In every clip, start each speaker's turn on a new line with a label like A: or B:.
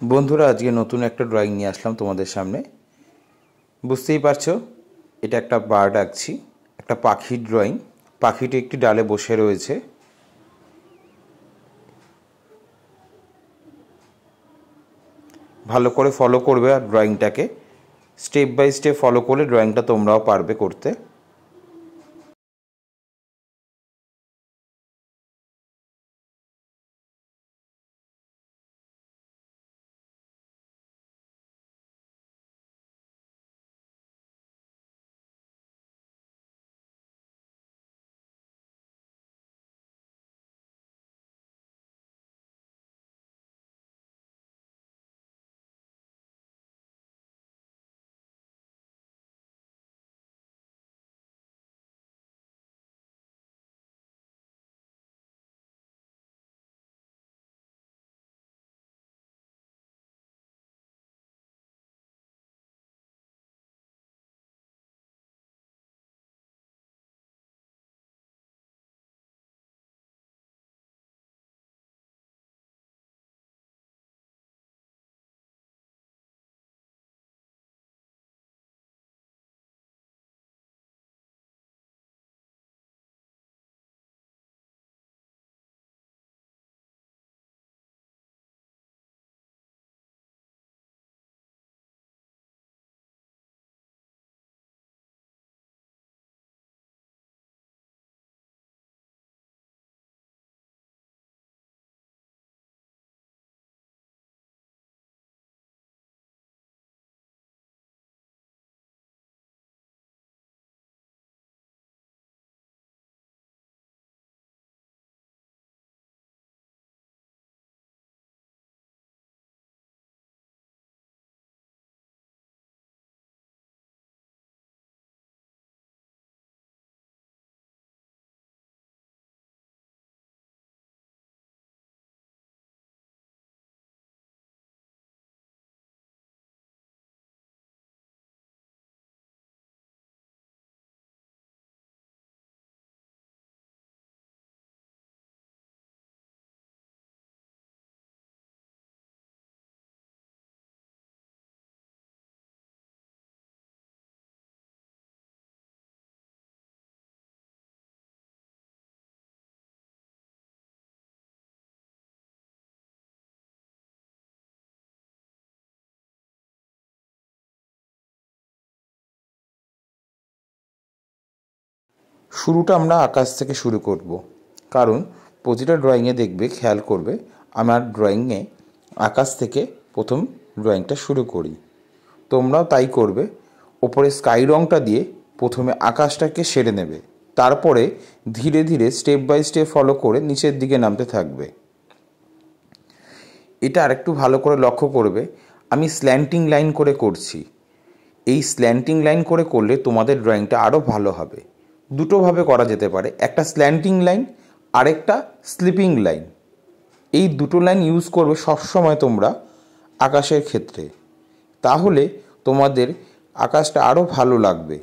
A: বন্ধুরা, আজকে নতুন একটা ড্রয়িং নিয়ে আসলাম তোমাদের সামনে। বুঝতেই পারছো, এটা একটা বার্ড আঁকছি, একটা পাখির ড্রয়িং। পাখিটি একটি ডালে বসে রয়েছে। ভালো করে ফলো করবে আর ড্রয়িংটাকে স্টেপ বাই স্টেপ ফলো করলে ড্রয়িংটা তোমরাও পারবে করতে। শুরুটা আমরা আকাশ থেকে শুরু করব, কারণ প্রতিটা ড্রয়িংয়ে দেখবে, খেয়াল করবে আমার ড্রয়িংয়ে আকাশ থেকে প্রথম ড্রয়িংটা শুরু করি। তোমরাও তাই করবে। ওপরে স্কাই রংটা দিয়ে প্রথমে আকাশটাকে সেরে নেবে, তারপরে ধীরে ধীরে স্টেপ বাই স্টেপ ফলো করে নিচের দিকে নামতে থাকবে। এটা আরেকটু ভালো করে লক্ষ্য করবে, আমি স্ল্যান্টিং লাইন করে করছি। এই স্ল্যান্টিং লাইন করে করলে তোমাদের ড্রয়িংটা আরও ভালো হবে। দুটোভাবে করা যেতে পারে, একটা স্ল্যান্টিং লাইন, আরেকটা স্লিপিং লাইন। এই দুটো লাইন ইউজ করবে সবসময় তোমরা আকাশের ক্ষেত্রে, তাহলে তোমাদের আকাশটা আরও ভালো লাগবে।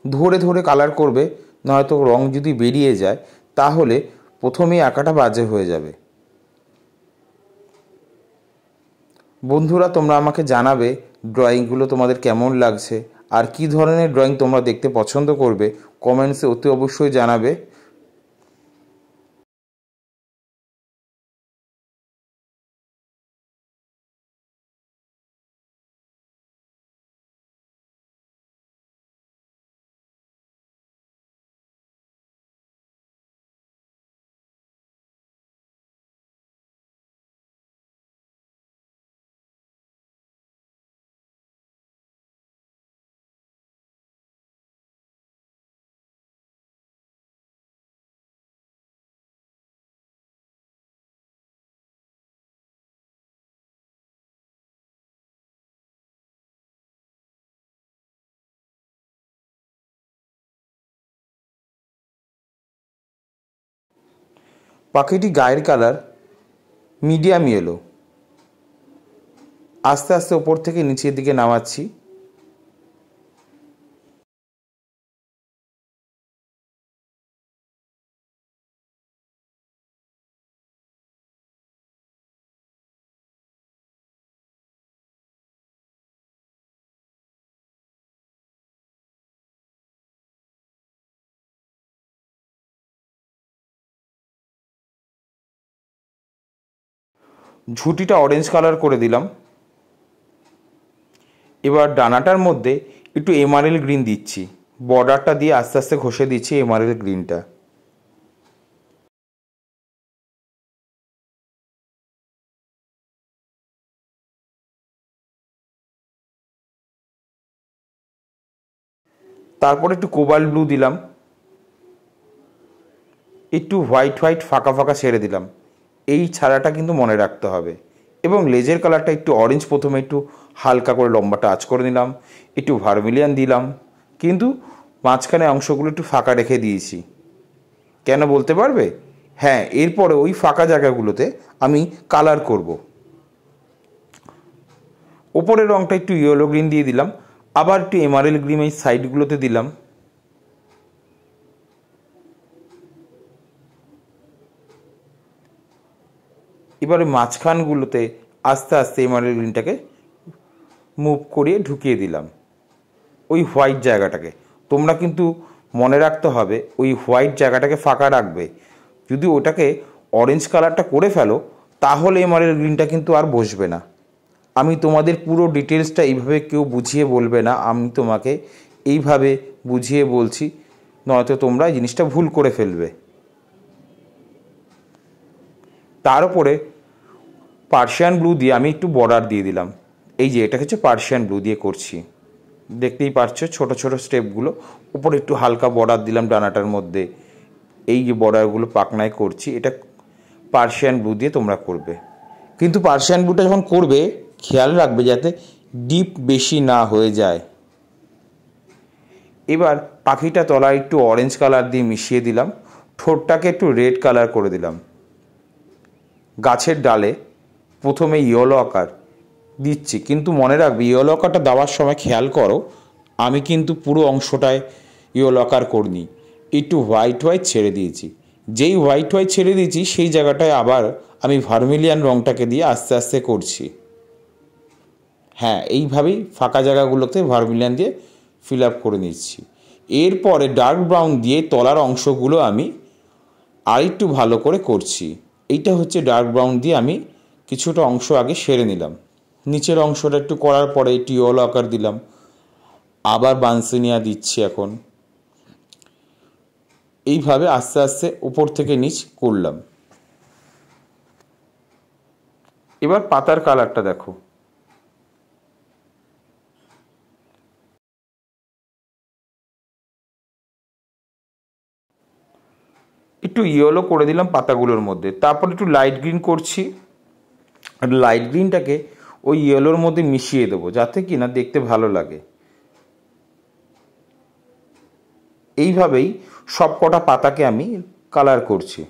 A: ধরে ধরে কালার করবে, নয়তো রং যদি বেরিয়ে যায় তাহলে প্রথমেই আঁকাটা বাজে হয়ে যাবে। বন্ধুরা, তোমরা আমাকে জানাবে ড্রয়িংগুলো তোমাদের কেমন লাগছে আর কী ধরনের ড্রয়িং তোমরা দেখতে পছন্দ করবে। কমেন্টসে অতি অবশ্যই জানাবে। পাখিটি গায়ের কালার মিডিয়াম ইয়েলো। আস্তে আস্তে ওপর থেকে নিচের দিকে নামাচ্ছি। ঝুঁটিটা অরেঞ্জ কালার করে দিলাম। এবার ডানাটার মধ্যে একটু এমারেল গ্রিন দিচ্ছি, বর্ডারটা দিয়ে আস্তে আস্তে ঘষে দিচ্ছি এমারেল গ্রিনটা। তারপর একটু কোবাল্ট ব্লু দিলাম, একটু হোয়াইট হোয়াইট ফাঁকা ফাঁকা ছেড়ে দিলাম। এই ছাড়াটা কিন্তু মনে রাখতে হবে। এবং লেজের কালারটা একটু অরেঞ্জ, প্রথমে একটু হালকা করে লম্বা টাচ করে নিলাম, একটু ভার্মিলিয়ান দিলাম, কিন্তু মাঝখানে অংশগুলো একটু ফাঁকা রেখে দিয়েছি। কেন বলতে পারবে? হ্যাঁ, এরপরে ওই ফাঁকা জায়গাগুলোতে আমি কালার করব। ওপরের রঙটা একটু ইয়েলো গ্রিন দিয়ে দিলাম, আবার একটু এমারেল গ্রিন এই সাইডগুলোতে দিলাম। এবারে মাঝখানগুলোতে আস্তে আস্তে এমারেল গ্রিনটাকে মুভ করিয়ে ঢুকিয়ে দিলাম ওই হোয়াইট জায়গাটাকে। তোমরা কিন্তু মনে রাখতে হবে ওই হোয়াইট জায়গাটাকে ফাঁকা রাখবে। যদি ওটাকে অরেঞ্জ কালারটা করে ফেলো তাহলে এমারেল গ্রিনটা কিন্তু আর বসবে না। আমি তোমাদের পুরো ডিটেলসটা এইভাবে কেউ বুঝিয়ে বলবে না, আমি তোমাকে এইভাবে বুঝিয়ে বলছি, নয়তো তোমরা জিনিসটা ভুল করে ফেলবে। তার উপরে পার্সিয়ান ব্লু দিয়ে আমি একটু বর্ডার দিয়ে দিলাম। এই যে এটা হচ্ছে পার্সিয়ান ব্লু দিয়ে করছি, দেখতেই পারছো ছোট ছোট স্টেপগুলো। উপরে একটু হালকা বর্ডার দিলাম ডানাটার মধ্যে। এই যে বর্ডারগুলো পাকনায় করছি, এটা পার্সিয়ান ব্লু দিয়ে তোমরা করবে। কিন্তু পার্সিয়ান ব্লুটা যখন করবে খেয়াল রাখবে যাতে ডিপ বেশি না হয়ে যায়। এবার পাখিটা তলায় একটু অরেঞ্জ কালার দিয়ে মিশিয়ে দিলাম, ঠোঁটটাকে একটু রেড কালার করে দিলাম। গাছের ডালে প্রথমে ইয়েলো আকার দিচ্ছি, কিন্তু মনে রাখবে ইয়েলো আকারটা দেওয়ার সময় খেয়াল করো আমি কিন্তু পুরো অংশটায় ইয়েলো আকার করিনি, একটু হোয়াইট হোয়াইট ছেড়ে দিয়েছি। যেই হোয়াইট হোয়াইট ছেড়ে দিয়েছি সেই জায়গাটায় আবার আমি ভার্মিলিয়ান রঙটাকে দিয়ে আস্তে আস্তে করছি। হ্যাঁ, এইভাবেই ফাঁকা জায়গাগুলোতে ভার্মিলিয়ান দিয়ে ফিল আপ করে নিচ্ছি। এরপরে ডার্ক ব্রাউন দিয়ে তলার অংশগুলো আমি আরেকটু ভালো করে করছি। এইটা হচ্ছে ডার্ক ব্রাউন দিয়ে আমি কিছুটা অংশ আগে সেরে নিলাম। নিচের অংশটা একটু করার পরে একটু ইয়েলো আকার দিলাম, আবার বানসিনিয়া দিচ্ছি এখন। এইভাবে আস্তে আস্তে উপর থেকে নিচ করলাম। এবার পাতার কালারটা দেখো, একটু ইয়েলো করে দিলাম পাতাগুলোর মধ্যে, তারপর একটু লাইট গ্রিন করছি। আর লাইট গ্রিনটাকে ওই ইয়েলোর মধ্যে মিশিয়ে দেবো যাতে কি না দেখতে ভালো লাগে। এইভাবেই সব কটা পাতাকে আমি কালার করছি।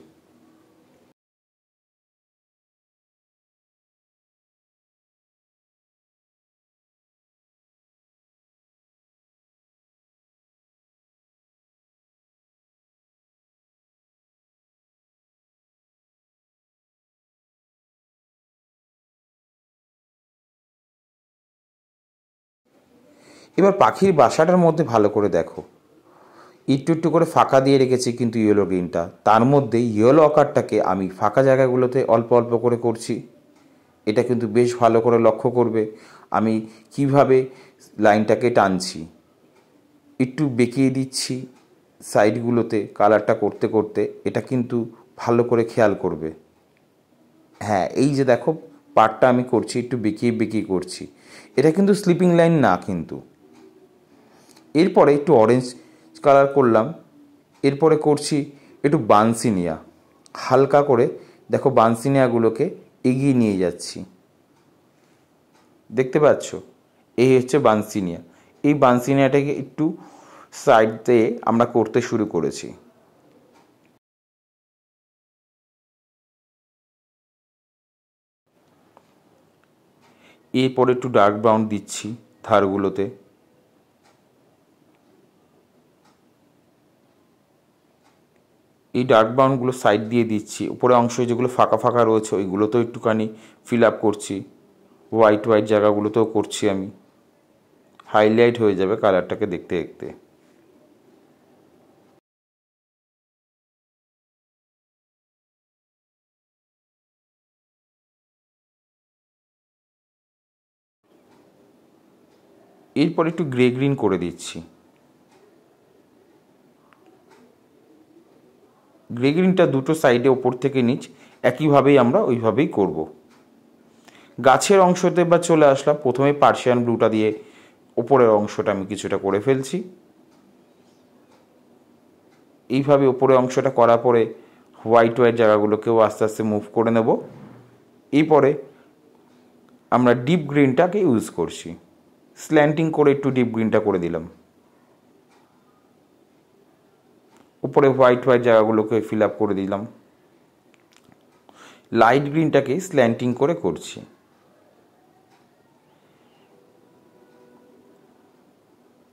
A: এবার পাখির বাসাটার মধ্যে ভালো করে দেখো, একটু একটু করে ফাঁকা দিয়ে রেখেছি কিন্তু ইয়েলো গ্রিনটা, তার মধ্যে ইয়েলো আকারটাকে আমি ফাঁকা জায়গাগুলোতে অল্প অল্প করে করছি। এটা কিন্তু বেশ ভালো করে লক্ষ্য করবে আমি কিভাবে লাইনটাকে টানছি, একটু বেঁকিয়ে দিচ্ছি সাইডগুলোতে কালারটা করতে করতে। এটা কিন্তু ভালো করে খেয়াল করবে। হ্যাঁ, এই যে দেখো পার্টটা আমি করছি একটু বেঁকিয়ে বেঁকিয়ে করছি, এটা কিন্তু স্লিপিং লাইন না কিন্তু। এরপরে একটু অরেঞ্জ কালার করলাম, এরপরে করছি একটু বানসিনিয়া, হালকা করে দেখো বানসিনিয়াগুলোকে এগিয়ে নিয়ে যাচ্ছি, দেখতে পাচ্ছ? এই হচ্ছে বানসিনিয়া। এই বানসিনিয়াটাকে একটু সাইড দিয়ে আমরা করতে শুরু করেছি। এরপরে একটু ডার্ক ব্রাউন দিচ্ছি ধারগুলোতে। এই ডার্ক ব্রাউনগুলো সাইড দিয়ে দিচ্ছি, উপরে অংশ যেগুলো ফাঁকা ফাঁকা রয়েছে ওইগুলোতেও একটুখানি ফিল আপ করছি, হোয়াইট হোয়াইট জায়গাগুলোতেও করছি আমি। হাইলাইট হয়ে যাবে কালারটাকে দেখতে দেখতে। এরপর একটু গ্রে গ্রিন করে দিচ্ছি। গ্রে গ্রিনটা দুটো সাইডে ওপর থেকে নিচ একইভাবেই আমরা ওইভাবেই করব। গাছের অংশতে এবার চলে আসলাম। প্রথমে পার্সিয়ান ব্লুটা দিয়ে ওপরের অংশটা আমি কিছুটা করে ফেলছি। এইভাবে ওপরের অংশটা করার পরে হোয়াইট জায়গাগুলোকেও আস্তে আস্তে মুভ করে নেব। এরপরে আমরা ডিপ গ্রিনটাকে ইউজ করছি। স্ল্যান্টিং করে একটু ডিপ গ্রিনটা করে দিলাম। উপরে হোয়াইট জায়গাগুলোকে ফিল আপ করে দিলাম। লাইট গ্রিনটাকে স্ল্যান্টিং করে করছি।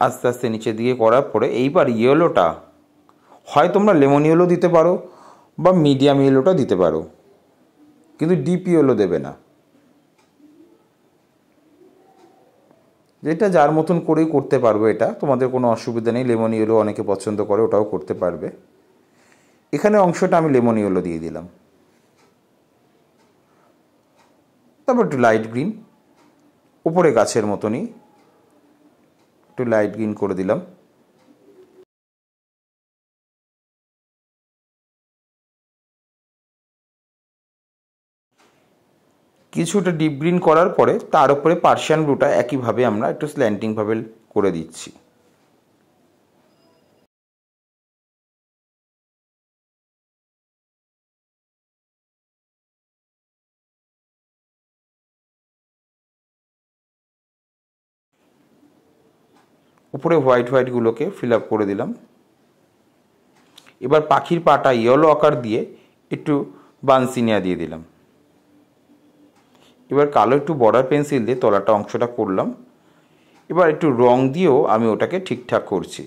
A: আস্তে আস্তে নিচে দিকে করার পরে এইবার ইয়েলোটা হয় তোমরা লেমন ইয়েলো দিতে পারো বা মিডিয়াম ইয়েলোটা দিতে পারো, কিন্তু ডিপ ইয়েলো দেবে না। যেটা যার মতন করেই করতে পারবে, এটা তোমাদের কোনো অসুবিধা নেই। লেমন ইয়েলো অনেকে পছন্দ করে, ওটাও করতে পারবে। এখানে অংশটা আমি লেমন ইয়েলো দিয়ে দিলাম। তারপর একটু লাইট গ্রিন, উপরে গাছের মতনই একটু লাইট গ্রিন করে দিলাম। কিছুটা ডিপ গ্রিন করার পরে তার উপরে পার্সিয়ান ব্লুটা একইভাবে আমরা একটু স্ল্যান্টিংভাবে করে দিচ্ছি। উপরে হোয়াইটগুলোকে ফিল আপ করে দিলাম। এবার পাখির পাটা ইয়েলো আকার দিয়ে একটু বানসিনিয়া দিয়ে দিলাম। এবার কালো একটু বর্ডার পেন্সিল দিয়ে তলাটা অংশটা করলাম। এবার একটু রং দিয়েও আমি ওটাকে ঠিকঠাক করছি।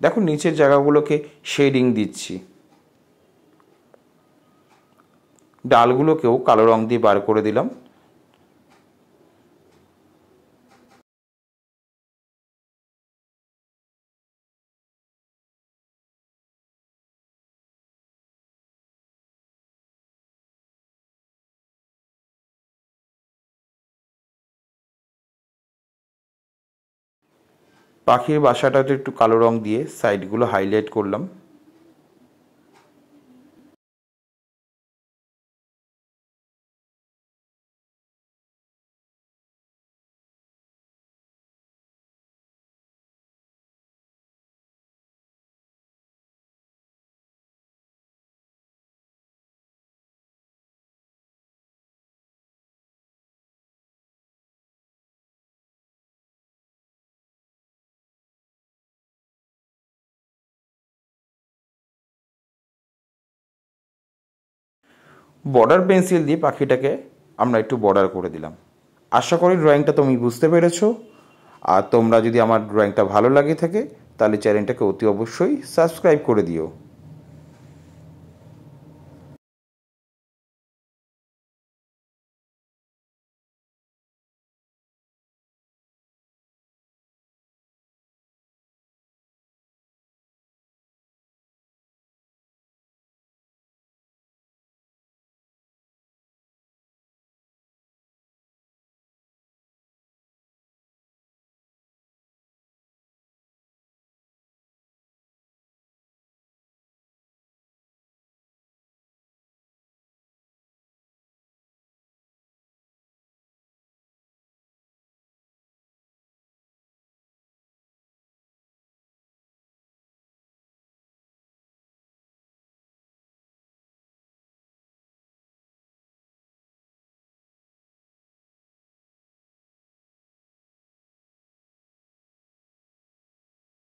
A: দেখো নিচের জায়গাগুলোকে শেডিং দিচ্ছি। ডালগুলোকেও কালো রং দিয়ে বার করে দিলাম। পাখির বাসাটাতে একটু কালো রং দিয়ে সাইডগুলো হাইলাইট করলাম। বর্ডার পেন্সিল দিয়ে পাখিটাকে আমরা একটু বর্ডার করে দিলাম। আশা করি ড্রয়িংটা তুমি বুঝতে পেরেছো। আর তোমরা যদি আমার ড্রয়িংটা ভালো লাগে থাকে তাহলে চ্যানেলটাকে অতি অবশ্যই সাবস্ক্রাইব করে দিও।